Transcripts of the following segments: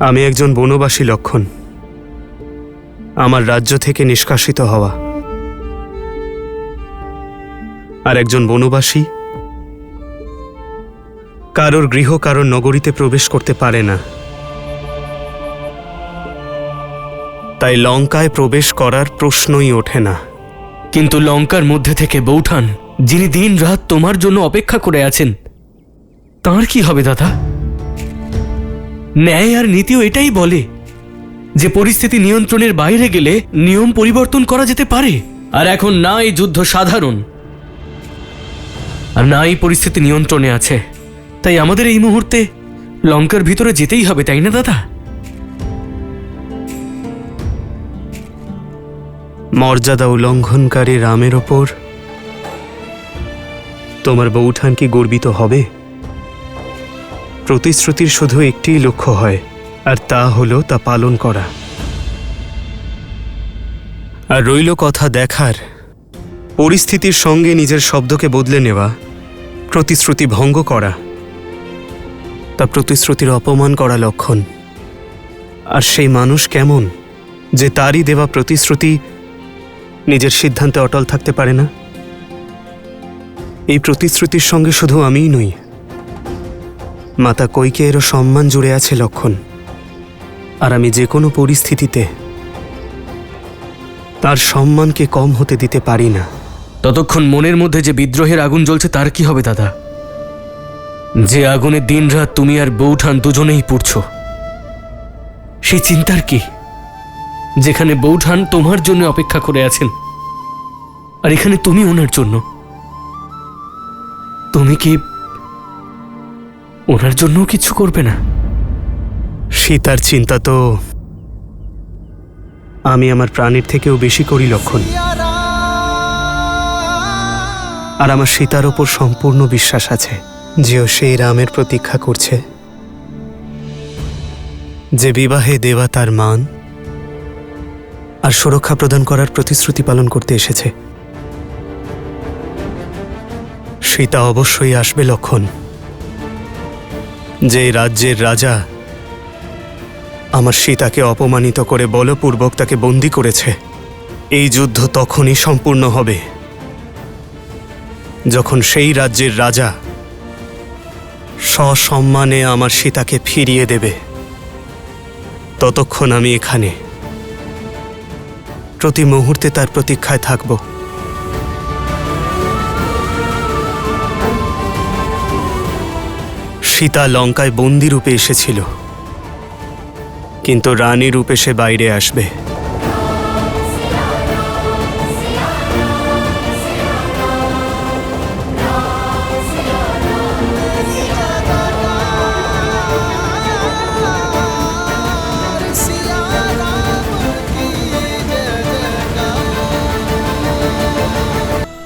আমি একজন বনবাসী লক্ষণ। আমার রাজ্য থেকে নিষ্কাশিত হওয়া। আর একজন বনবাসী কারোর গৃহ কারোর নগরীতে প্রবেশ করতে পারে না। তাই লঙ্কায় প্রবেশ করার প্রশ্নই ওঠে না। কিন্তু লঙ্কার মধ্যে থেকে বৌঠান, যিনি দিন রাত তোমার জন্য অপেক্ষা করে আছেন, তার কি হবে দাদা? ন্যায় আর নীতিও এটাই বলে যে পরিস্থিতি নিয়ন্ত্রণের বাইরে গেলে নিয়ম পরিবর্তন করা যেতে পারে। আর এখন না এই যুদ্ধ সাধারণ, আর না এই পরিস্থিতি নিয়ন্ত্রণে আছে। তাই আমাদের এই মুহূর্তে লঙ্কার ভিতরে যেতেই হবে, তাই না দাদা? মর্যাদা উল্লঙ্ঘনকারী রামের ওপর তোমার বৌঠান কি গর্বিত হবে? প্রতিশ্রুতির শুধু একটিই লক্ষ্য হয়, আর তা হলো তা পালন করা। আর রইল কথা দেখার, পরিস্থিতির সঙ্গে নিজের শব্দকে বদলে নেওয়া, প্রতিশ্রুতি ভঙ্গ করা, তা প্রতিশ্রুতির অপমান করা লক্ষণ। আর সেই মানুষ কেমন যে তারই দেওয়া প্রতিশ্রুতি নিজের সিদ্ধান্তে অটল থাকতে পারে না? এই প্রতিশ্রুতির সঙ্গে শুধু আমিই নই, মাতা কৈকেয়ীরও সম্মান জুড়ে আছে লক্ষণ। আর আমি যে কোনো পরিস্থিতিতে তার সম্মানকে কম হতে দিতে পারি না। ততক্ষণ মনের মধ্যে যে বিদ্রোহের আগুন জ্বলছে তার কি হবে দাদা? যে আগুনে দিনরাত তুমি আর বৌঠান দুজনেই পুড়ছ, সেই চিন্তার কি? যেখানে বৌঠান তোমার জন্য অপেক্ষা করে আছেন, আর এখানে তুমি ওনার জন্য। তুমি কি ওনার জন্য কিছু করবে না? সীতার চিন্তা তো আমি আমার প্রাণের থেকেও বেশি করি লক্ষণ। আর আমার সীতার ওপর সম্পূর্ণ বিশ্বাস আছে যে ও সেই রামের প্রতীক্ষা করছে, যে বিবাহে দেওয়া তার মান আর সুরক্ষা প্রদান করার প্রতিশ্রুতি পালন করতে এসেছে। সীতা অবশ্যই আসবে লক্ষণ। যে রাজ্যের রাজা আমার সীতাকে অপমানিত করে বলপূর্বক তাকে বন্দী করেছে, এই যুদ্ধ তখনই সম্পূর্ণ হবে যখন সেই রাজ্যের রাজা সসম্মানে আমার সীতাকে ফিরিয়ে দেবে। ততক্ষণ আমি এখানে প্রতি মুহূর্তে তার প্রতীক্ষায় থাকব। সীতা লঙ্কায় বন্দী রূপে এসেছিল, কিন্তু রানী রূপে সে বাইরে আসবে।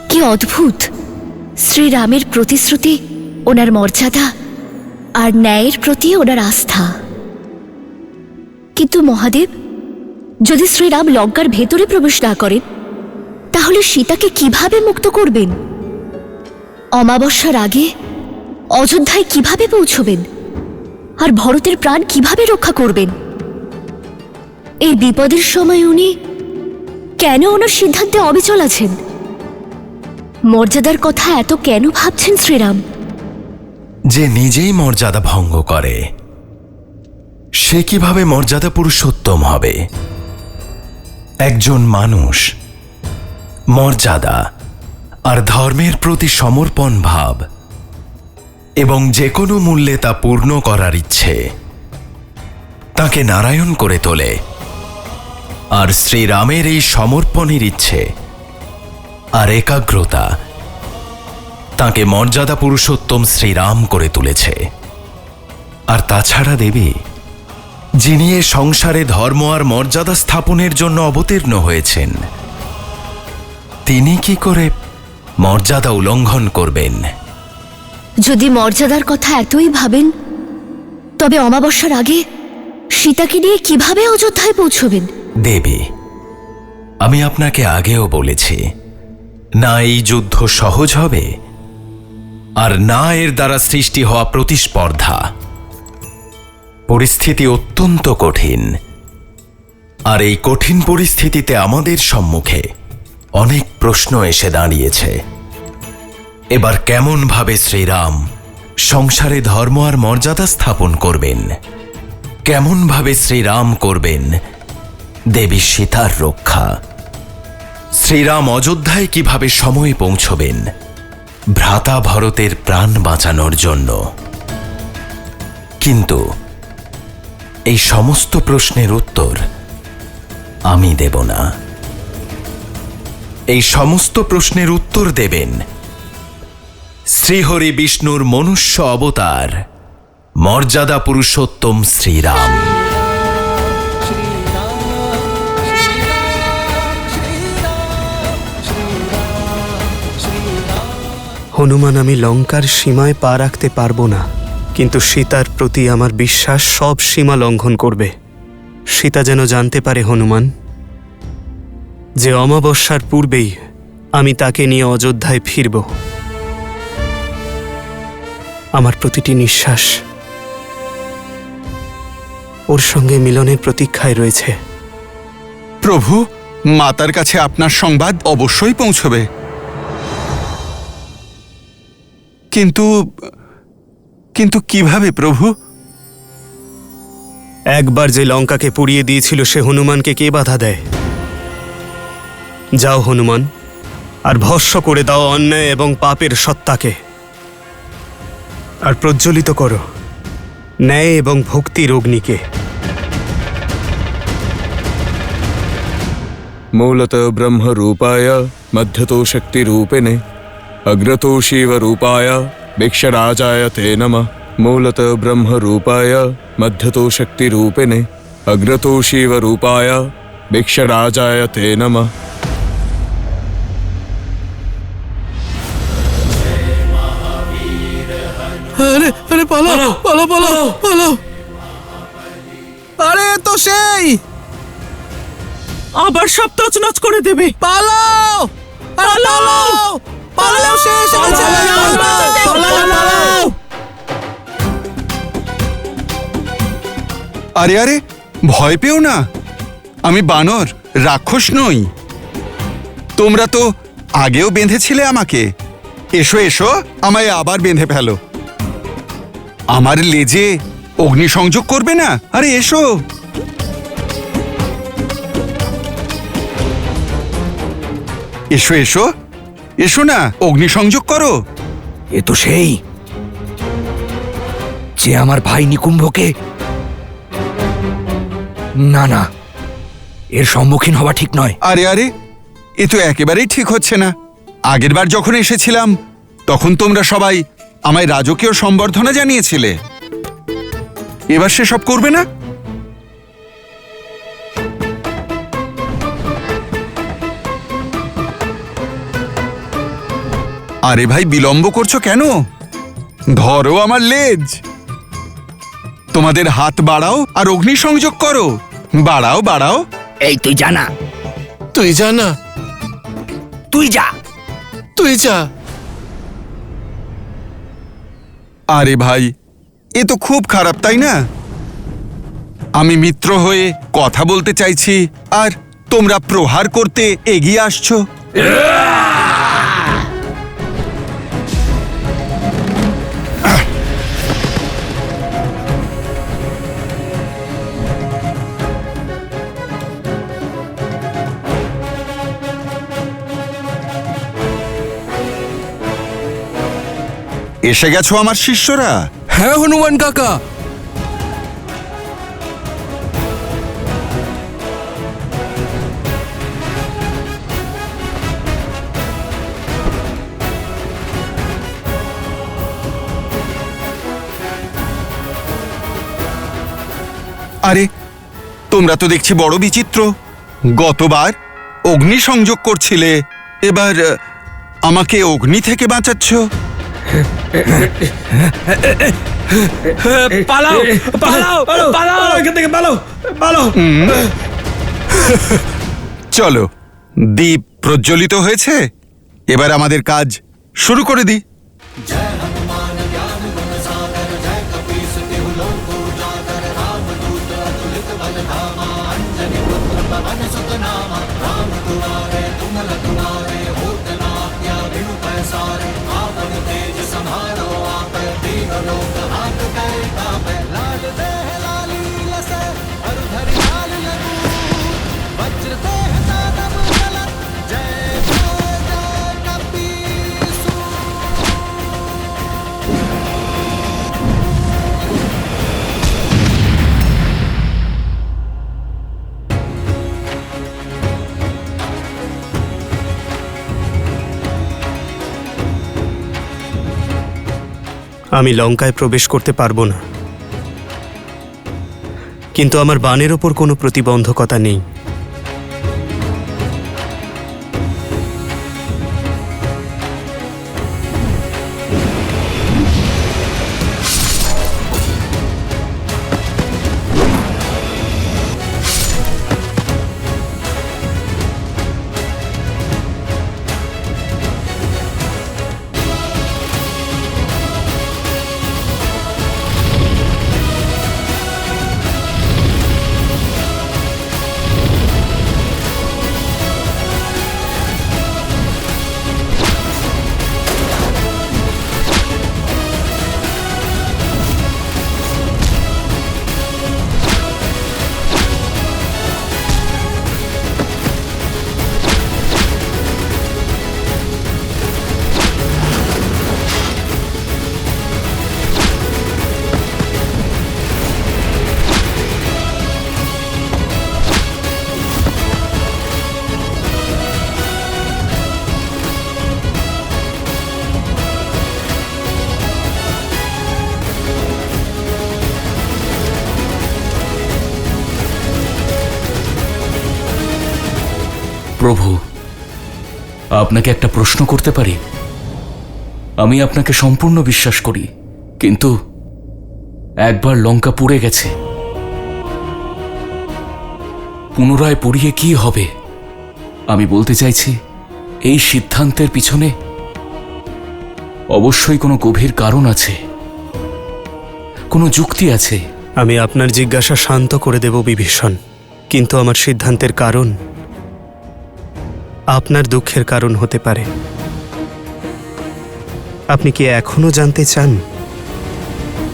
কি অদ্ভুত! শ্রীরামের প্রতিশ্রুতি, ওনার মর্যাদা আর ন্যায়ের প্রতি ওনার আস্থা। কিন্তু মহাদেব, যদি শ্রীরাম লঙ্কার ভেতরে প্রবেশ না করেন, তাহলে সীতাকে কিভাবে মুক্ত করবেন? অমাবস্যার আগে অযোধ্যায় কিভাবে পৌঁছবেন? আর ভরতের প্রাণ কিভাবে রক্ষা করবেন? এই বিপদের সময় উনি কেন ওনার সিদ্ধান্তে অবিচল আছেন? মর্যাদার কথা এত কেন ভাবছেন শ্রীরাম? যে নিজেই মর্যাদা ভঙ্গ করে, সে কিভাবে মর্যাদা পুরুষোত্তম হবে? একজন মানুষ মর্যাদা আর ধর্মের প্রতি সমর্পণ ভাব এবং যে কোনো মূল্যে তা পূর্ণ করার ইচ্ছে তাকে নারায়ণ করে তোলে। আর শ্রীরামের এই সমর্পণের ইচ্ছে আর একাগ্রতা তাকে মর্যাদা পুরুষোত্তম শ্রীরাম করে তুলেছে। আর তাছাড়া দেবী, যিনি এ সংসারে ধর্ম আর মর্যাদা স্থাপনের জন্য অবতীর্ণ হয়েছেন, তিনি কি করে মর্যাদা উল্লঙ্ঘন করবেন? যদি মর্যাদার কথা এতই ভাবেন, তবে অমাবস্যার আগে সীতাকে নিয়ে কিভাবে অযোধ্যায় পৌঁছবেন? দেবী, আমি আপনাকে আগেও বলেছি, না এই যুদ্ধ সহজ হবে, আর না এর দ্বারা সৃষ্টি হওয়া প্রতিস্পর্ধা। পরিস্থিতি অত্যন্ত কঠিন, আর এই কঠিন পরিস্থিতিতে আমাদের সম্মুখে অনেক প্রশ্ন এসে দাঁড়িয়েছে। এবার কেমনভাবে শ্রীরাম সংসারে ধর্ম আর মর্যাদা স্থাপন করবেন? কেমনভাবে শ্রীরাম করবেন দেবী সীতার রক্ষা? শ্রীরাম অযোধ্যায় কিভাবে সময়ে পৌঁছবেন ভ্রাতা ভরতের প্রাণ বাঁচানোর জন্য? কিন্তু এই সমস্ত প্রশ্নের উত্তর আমি দেব না। এই সমস্ত প্রশ্নের উত্তর দেবেন শ্রীহরি বিষ্ণুর মনুষ্য অবতার মর্যাদা পুরুষোত্তম শ্রীরাম। হনুমান, আমি লঙ্কার সীমায় পা রাখতে পারবো না, কিন্তু সীতার প্রতি আমার বিশ্বাস সব সীমা লঙ্ঘন করবে। সীতা যেন জানতে পারে হনুমান, যে অমাবস্যার পূর্বেই আমি তাকে নিয়ে অযোধ্যায় ফিরব। আমার প্রতিটি নিঃশ্বাস ওর সঙ্গে মিলনের প্রতীক্ষায় রয়েছে। প্রভু, মাতার কাছে আপনার সংবাদ অবশ্যই পৌঁছবে, কিন্তু কিন্তু কিভাবে প্রভু? একবার যে লঙ্কাকে পুড়িয়ে দিয়েছিল সে হনুমানকে কে বাধা দেয়? যাও হনুমান, আর ভস্ম করে দাও অন্যায় এবং পাপের সত্তাকে, আর প্রজ্বলিত করো ন্যায় এবং ভক্তির অগ্নিকে। मूलतः ब्रह्मरूपाय मध्यतो शक्तिरूपिणे अग्रतो शिवरूपाय भिक्षराजाय ते नमः। मूलतः ब्रह्मरूपाय मध्यतो शक्तिरूपिणे अग्रतो शिवरूपाय भिक्षराजाय ते नमः। আরে আরে পালাও পালাও পালাও পালাও! আরে তো সেই আবার সব তছনছ করে দেবে। পালাও পালাও পালাও! শেষ পালাও! আরে আরে, ভয় পেও না, আমি বানর, রাক্ষস নই। তোমরা তো আগেও বেঁধেছিলে আমাকে। এসো এসো, আমায় আবার বেঁধে ফেলো। আমার লেজে অগ্নিসংযোগ করবে না? আরে এসো। এসো এসো এসো না, অগ্নিসংযোগ করো। এ তো সেই যে আমার ভাই নিকুম্ভকে, না না, এর সম্মুখীন হওয়া ঠিক নয়। আরে আরে, এ তো একেবারেই ঠিক হচ্ছে না। আগেরবার যখন এসেছিলাম তখন তোমরা সবাই আমায় রাজকীয় সম্বর্ধনা জানিয়েছিলে। এবার সেসব করবে না? আরে ভাই, বিলম্ব করছো কেন? ধরো আমার লেজ। তোমাদের হাত বাড়াও আর অগ্নিসংযোগ করো। বাড়াও বাড়াও। এই তুই জানা, তুই জানা, তুই যা। তুই যা। আরে ভাই, এ তো খুব খারাপ, তাই না? আমি মিত্র হয়ে কথা বলতে চাইছি আর তোমরা প্রহার করতে এগিয়ে আসছো। এসে গেছো আমার শিষ্যরা? হ্যাঁ হনুমান কাকা। আরে, তোমরা তো দেখছি বড় বিচিত্র। গতবার অগ্নি সংযোগ করছিলে, এবার আমাকে অগ্নি থেকে বাঁচাচ্ছ। পালাও পালাও পালাও, এখান থেকে পালাও পালাও! চলো, দীপ প্রজ্বলিত হয়েছে, এবার আমাদের কাজ শুরু করে দিই। আমি লঙ্কায় প্রবেশ করতে পারবো না, কিন্তু আমার বাণের ওপর কোনো প্রতিবন্ধকতা নেই। প্রভু, আপনাকে একটা প্রশ্ন করতে পারি? আমি আপনাকে সম্পূর্ণ বিশ্বাস করি, কিন্তু একবার লঙ্কা পুড়ে গেছে, পুনরায় পুড়িয়ে কি হবে? আমি বলতে চাইছি, এই সিদ্ধান্তের পিছনে অবশ্যই কোনো গভীর কারণ আছে, কোনো যুক্তি আছে। আমি আপনার জিজ্ঞাসা শান্ত করে দেব বিভীষণ, কিন্তু আমার সিদ্ধান্তের কারণ আপনার দুঃখের কারণ হতে পারে। আপনি কি এখনো জানতে চান?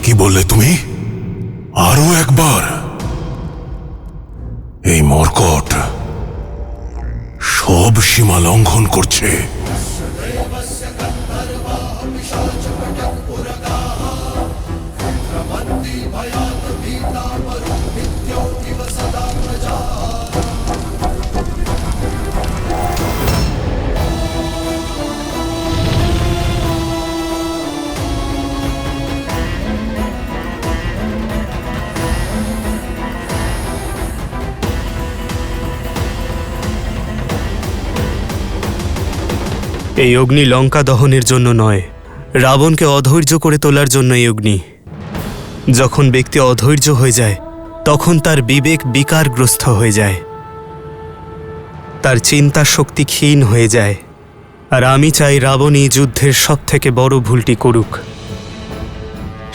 কি বললে তুমি? আরো একবার? এই মর্কট সব সীমা লঙ্ঘন করছে। এই অগ্নি লঙ্কা দহনের জন্য নয়, রাবণকে অধৈর্য করে তোলার জন্য এই অগ্নি। যখন ব্যক্তি অধৈর্য হয়ে যায়, তখন তার বিবেক বিকারগ্রস্ত হয়ে যায়, তার চিন্তা শক্তি ক্ষীণ হয়ে যায়। আর আমি চাই রাবণ এই যুদ্ধের সবথেকে বড় ভুলটি করুক,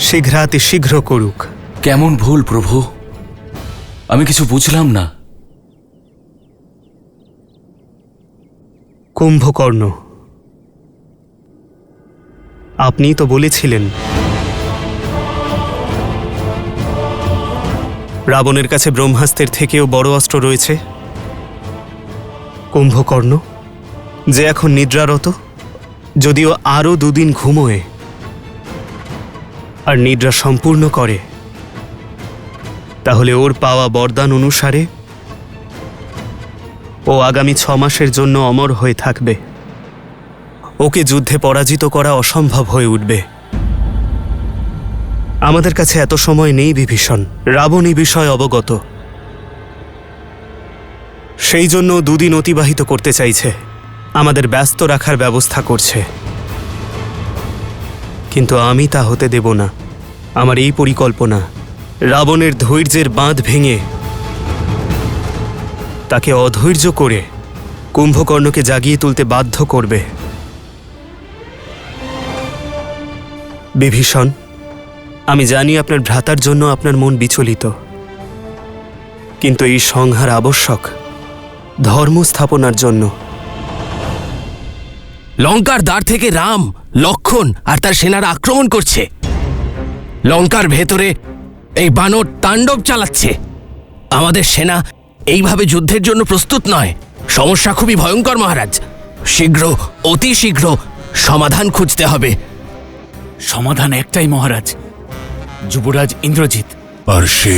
শীঘ্রাতি শীঘ্র করুক। কেমন ভুল প্রভু? আমি কিছু বুঝলাম না। কুম্ভকর্ণ, আপনিই তো বলেছিলেন রাবণের কাছে ব্রহ্মাস্ত্রের থেকেও বড় অস্ত্র রয়েছে। কুম্ভকর্ণ, যে এখন নিদ্রারত, যদিও আরও 2 দিন ঘুমোয় আর নিদ্রা সম্পূর্ণ করে, তাহলে ওর পাওয়া বরদান অনুসারে ও আগামী 6 মাসের জন্য অমর হয়ে থাকবে। ওকে যুদ্ধে পরাজিত করা অসম্ভব হয়ে উঠবে। আমাদের কাছে এত সময় নেই বিভীষণ, রাবণ এই বিষয়ে অবগত, সেই জন্য 2 দিন অতিবাহিত করতে চাইছে, আমাদের ব্যস্ত রাখার ব্যবস্থা করছে। কিন্তু আমি তা হতে দেব না। আমার এই পরিকল্পনা রাবণের ধৈর্যের বাঁধ ভেঙে তাকে অধৈর্য করে কুম্ভকর্ণকে জাগিয়ে তুলতে বাধ্য করবে। বিভীষণ, আমি জানি আপনার ভ্রাতার জন্য আপনার মন বিচলিত, কিন্তু এই সংহার আবশ্যক ধর্ম স্থাপনার জন্য। লঙ্কার দ্বার থেকে রাম, লক্ষণ আর তার সেনারা আক্রমণ করছে। লঙ্কার ভেতরে এই বানর তাণ্ডব চালাচ্ছে। আমাদের সেনা এইভাবে যুদ্ধের জন্য প্রস্তুত নয়। সমস্যা খুবই ভয়ঙ্কর মহারাজ। শীঘ্র, অতি শীঘ্র সমাধান খুঁজতে হবে। সমাধান একটাই মহারাজ, যুবরাজ ইন্দ্রজিৎ। আর সে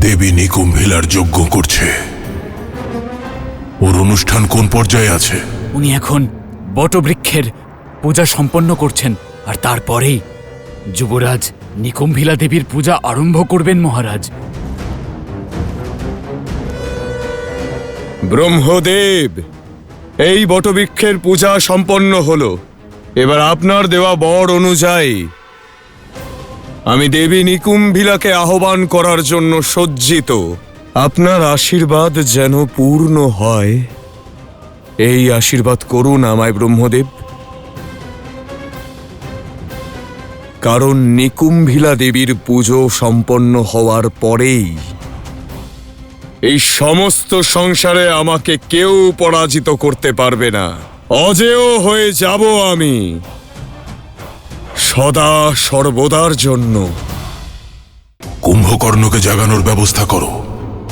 দেবী নিকুম্ভিলার যজ্ঞ করছে। ওর অনুষ্ঠান কোন পর্যায়ে আছে? উনি এখন বটবৃক্ষের পূজা সম্পন্ন করছেন। আর তারপরেই যুবরাজ নিকুম্ভিলা দেবীর পূজা আরম্ভ করবেন মহারাজ। ব্রহ্মদেব, এই বটবৃক্ষের পূজা সম্পন্ন হলো। এবার আপনার দেওয়া বর অনুযায়ী আমি দেবী নিকুম্ভিলাকে আহ্বান করার জন্য সজ্জিত। আপনার আশীর্বাদ যেন পূর্ণ হয়, এই আশীর্বাদ করুন আমায় ব্রহ্মদেব। কারণ নিকুম্ভিলা দেবীর পুজো সম্পন্ন হওয়ার পরেই এই সমস্ত সংসারে আমাকে কেউ পরাজিত করতে পারবে না। অজেয় হয়ে যাব আমি সদা সর্বদার জন্য। কুম্ভকর্ণকে জাগানোর ব্যবস্থা করো।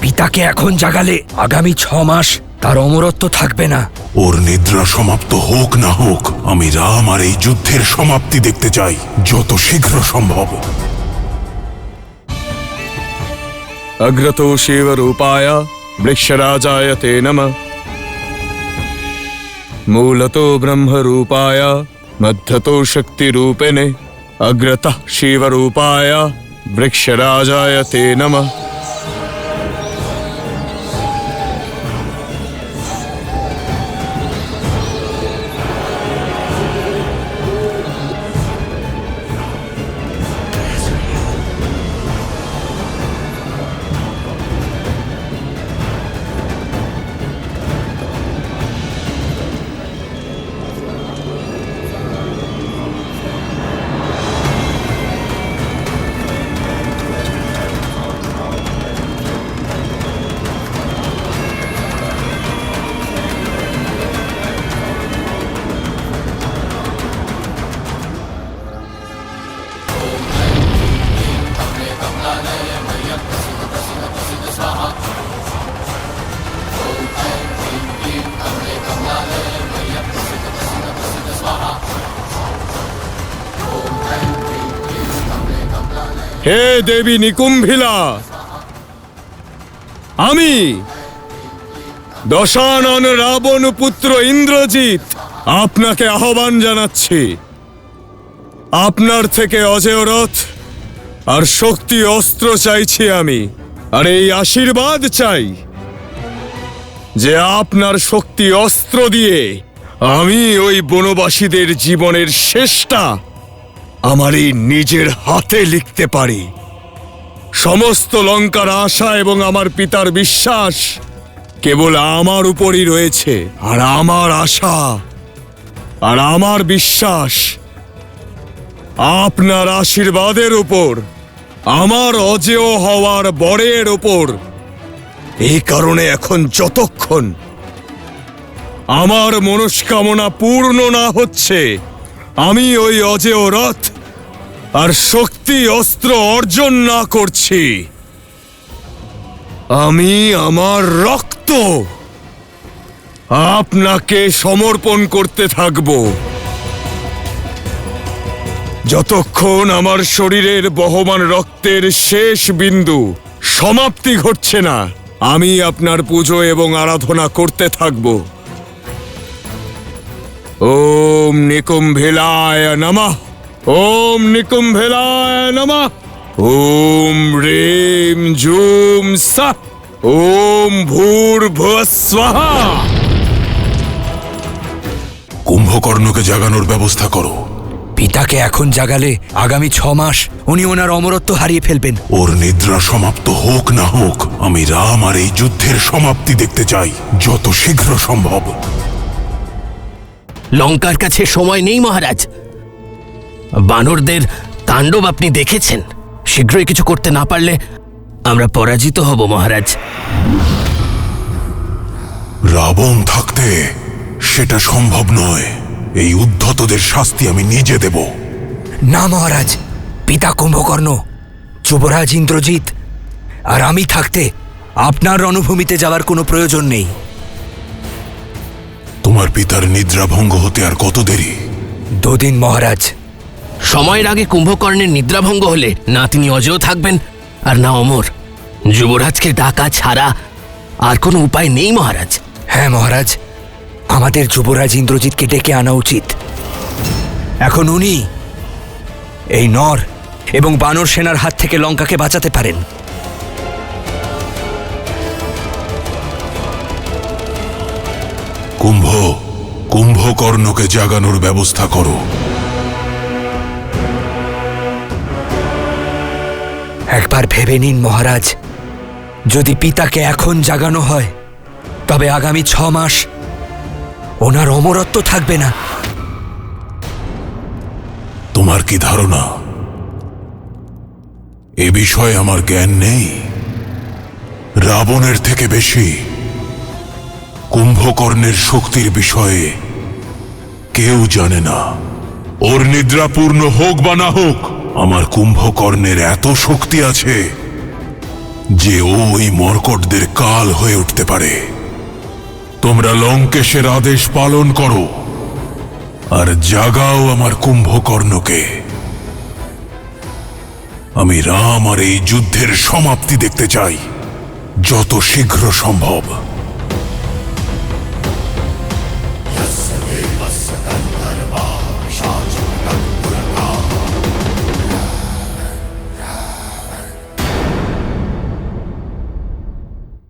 পিতাকে এখন জাগালে আগামী 6 মাস তার অমরত্ব থাকবে না। ওর নিদ্রা সমাপ্ত হোক না হোক, আমি রাম আর এই যুদ্ধের সমাপ্তি দেখতে চাই যত শীঘ্র সম্ভব। अग्रतो शिवरूपाय वृक्षराजाय ते नमः। मूलतो ब्रह्मरूपाय मध्यतो शक्तिरूपिणे अग्रतः शिवरूपाय वृक्षराजाय ते नमः। হে দেবী নিকুম্ভিলা, আমি দশানন রাবণ পুত্র ইন্দ্রজিৎ আপনাকে আহ্বান জানাচ্ছি। আপনার থেকে অজেয় রথ আর শক্তি অস্ত্র চাইছি আমি, আর এই আশীর্বাদ চাই যে আপনার শক্তি অস্ত্র দিয়ে আমি ওই বনবাসীদের জীবনের শেষটা আমার এই নিজের হাতে লিখতে পারি। সমস্ত লঙ্কার আশা এবং আমার পিতার বিশ্বাস কেবল আমার উপরই রয়েছে, আর আমার আশা আর আমার বিশ্বাস আপনার আশীর্বাদের উপর, আমার অজেয় হওয়ার বরের উপর। এই কারণে এখন যতক্ষণ আমার মনস্কামনা পূর্ণ না হচ্ছে, আমি ওই অজেয় রথ আর শক্তি অস্ত্র অর্জন না করছি, আমি আমার রক্ত আপনাকে সমর্পণ করতে থাকব। যতক্ষণ আমার শরীরের বহমান রক্তের শেষ বিন্দু সমাপ্তি ঘটছে না, আমি আপনার পুজো এবং আরাধনা করতে থাকব। ওম নিকুম্ভিলায় নমঃ, ওম নিকুম্ভিলায় নমঃ, ওম ह्रीं জুম সঃ, ওম ভূর্ভুবঃ স্বাহা। কুম্ভকর্ণকে জাগানোর ব্যবস্থা করো। পিতাকে এখন জাগালে আগামী 6 মাস উনি ওনার অমরত্ব হারিয়ে ফেলবেন। ওর নিদ্রা সমাপ্ত হোক না হোক, আমি রাম আর এই যুদ্ধের সমাপ্তি দেখতে চাই যত শীঘ্র সম্ভব। লঙ্কার কাছে সময় নেই মহারাজ। বানরদের তাণ্ডব আপনি দেখেছেন। শীঘ্রই কিছু করতে না পারলে আমরা পরাজিত হব মহারাজ। রাবণ থাকতে সেটা সম্ভব নয়। এই উদ্ধতদের শাস্তি আমি নিজে দেব। না মহারাজ, পিতা কুম্ভকর্ণ, যুবরাজ ইন্দ্রজিৎ আর আমি থাকতে আপনার রণভূমিতে যাওয়ার কোনো প্রয়োজন নেই। তোমার পিতার নিদ্রা ভঙ্গ হতে আর কত দেরি? 2 দিন মহারাজ। সময়ের আগে কুম্ভকর্ণের নিদ্রাভঙ্গ হলে না তিনি অজেয় থাকবেন আর না অমর। যুবরাজকে ডাকা ছাড়া আর কোনো উপায় নেই মহারাজ। হ্যাঁ মহারাজ, আমাদের যুবরাজ ইন্দ্রজিৎকে ডেকে আনা উচিত। এখন উনি এই নর এবং বানর সেনার হাত থেকে লঙ্কাকে বাঁচাতে পারেন। কুম্ভকর্ণকে জাগানোর ব্যবস্থা করো। একবার ভেবে নিন মহারাজ, যদি পিতাকে এখন জাগানো হয় তবে আগামী 6 মাস ওনার অমরত্ব থাকবে না। তোমার কি ধারণা এ বিষয়ে আমার জ্ঞান নেই? রাবণের থেকে বেশি কুম্ভকর্ণের শক্তির বিষয়ে কেউ জানে না। ওর নিদ্রাপূর্ণ হোক বা না হোক, আমার কুম্ভকর্ণের এত শক্তি আছে যে ও ওই মর্কটদের কাল হয়ে উঠতে পারে। তোমরা লঙ্কেশের আদেশ পালন করো আর জাগাও আমার কুম্ভকর্ণকে। আমি রাম আর এই যুদ্ধের সমাপ্তি দেখতে চাই, যত শীঘ্র সম্ভব।